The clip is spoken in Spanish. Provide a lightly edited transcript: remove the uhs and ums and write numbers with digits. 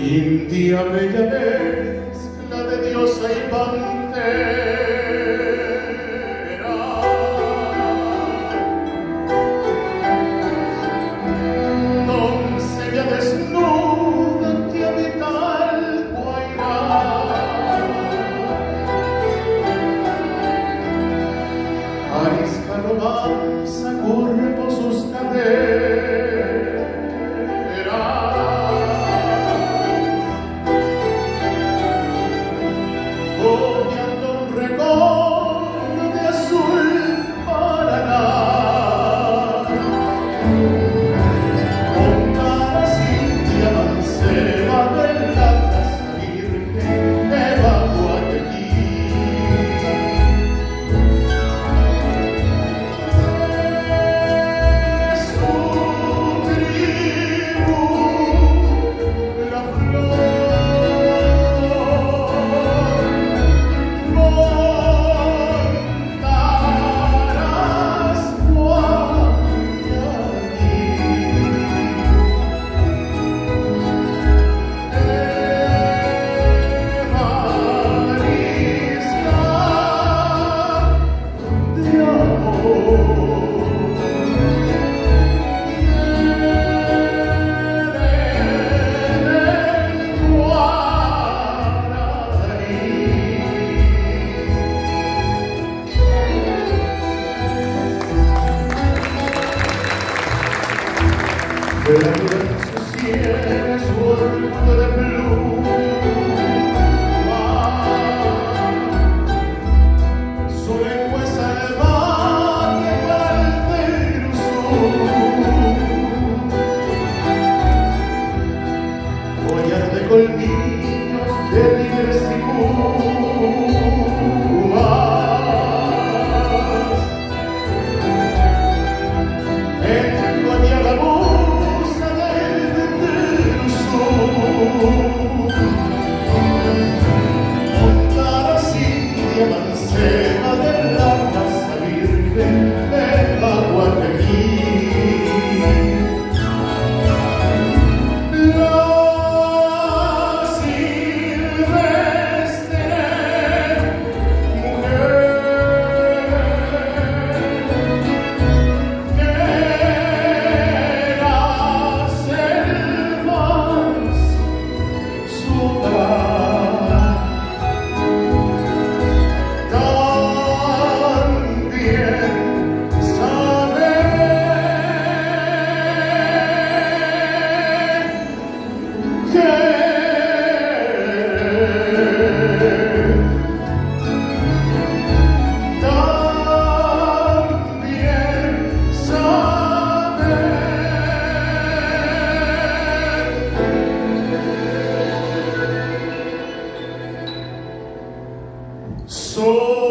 India bella mezcla de diosa y pantera, doncella desnuda que habita el Guairá, arisca romanza corre por sus caderas. De la sus sienes vuelto de pluma, su lengua es salvaje cual del collar de colmillos de tigres y pumas, engaña la musa del montar así manceba de la raza virgen de Paguatequí. So